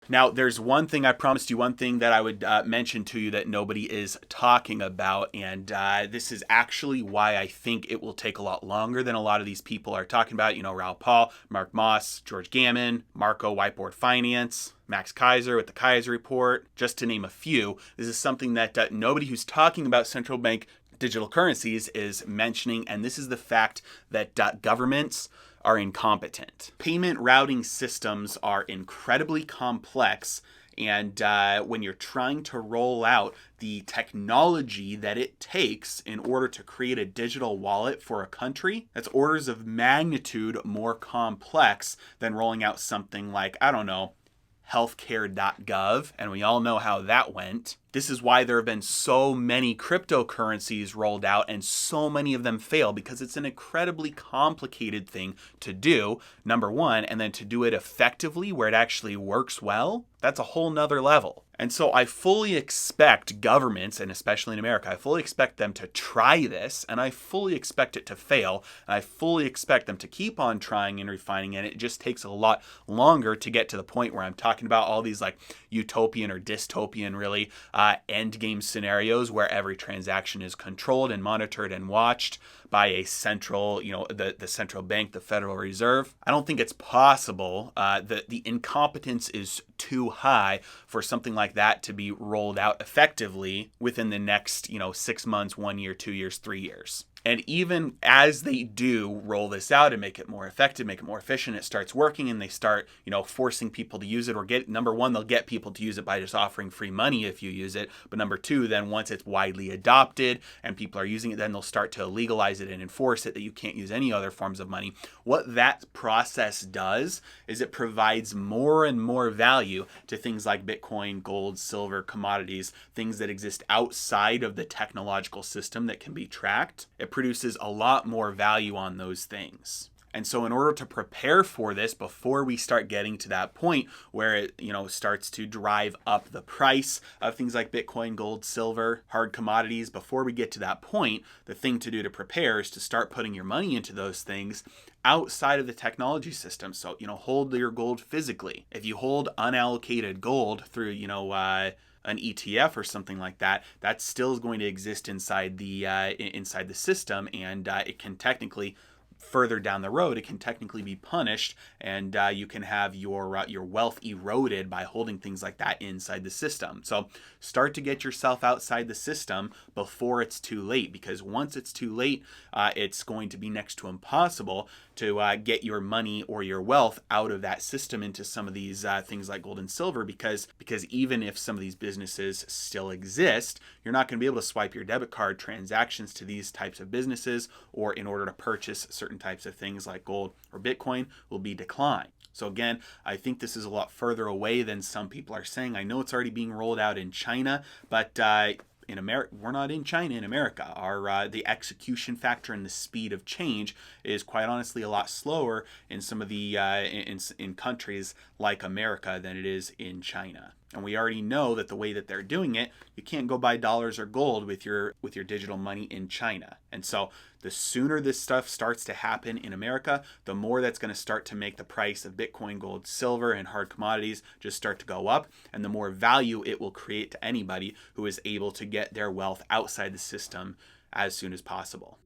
Now, there's one thing I promised you, one thing that I would mention to you that nobody is talking about, and this is actually why I think it will take a lot longer than a lot of these people are talking about. You know, Raoul Paul, Mark Moss, George Gammon, Marco Whiteboard Finance, Max Kaiser with the Kaiser Report, just to name a few. This is something that nobody who's talking about central bank digital currencies is mentioning, and this is the fact that governments are incompetent. Payment routing systems are incredibly complex, and when you're trying to roll out the technology that it takes in order to create a digital wallet for a country, that's orders of magnitude more complex than rolling out something like, I don't know, healthcare.gov, and we all know how that went. This is why there have been so many cryptocurrencies rolled out and so many of them fail, because it's an incredibly complicated thing to do, number one, and then to do it effectively where it actually works well, that's a whole nother level. And so I fully expect governments, and especially in America, I fully expect them to try this, and I fully expect it to fail, and I fully expect them to keep on trying and refining, and it just takes a lot longer to get to the point where I'm talking about all these like utopian or dystopian really end game scenarios where every transaction is controlled and monitored and watched by a central, the central bank, the Federal Reserve. I don't think it's possible. The incompetence is too high for something like that to be rolled out effectively within the next, 6 months, 1 year, 2 years, 3 years. And even as they do roll this out and make it more effective, make it more efficient, it starts working and they start, forcing people to use it, or number one, they'll get people to use it by just offering free money if you use it. But number two, then once it's widely adopted and people are using it, then they'll start to legalize it and enforce it that you can't use any other forms of money. What that process does is it provides more and more value to things like Bitcoin, gold, silver, commodities, things that exist outside of the technological system that can be tracked. It produces a lot more value on those things. And so in order to prepare for this before we start getting to that point where it, starts to drive up the price of things like Bitcoin, gold, silver, hard commodities, before we get to that point, the thing to do to prepare is to start putting your money into those things outside of the technology system. So, hold your gold physically. If you hold unallocated gold through, an ETF or something like that, that still is going to exist inside the system, and it can technically, further down the road, it can technically be punished, and you can have your wealth eroded by holding things like that inside the system. So start to get yourself outside the system before it's too late, because once it's too late, it's going to be next to impossible to get your money or your wealth out of that system into some of these things like gold and silver, because even if some of these businesses still exist, you're not going to be able to swipe your debit card transactions to these types of businesses, or in order to purchase certain types of things like gold or Bitcoin will be declined. So again, I think this is a lot further away than some people are saying. I know it's already being rolled out in China, but in America, we're not in China. In America, our the execution factor and the speed of change is quite honestly a lot slower in some of the in countries like America than it is in China. And we already know that the way that they're doing it, you can't go buy dollars or gold with your digital money in China. And so the sooner this stuff starts to happen in America, the more that's going to start to make the price of Bitcoin, gold, silver, and hard commodities just start to go up, and the more value it will create to anybody who is able to get their wealth outside the system as soon as possible.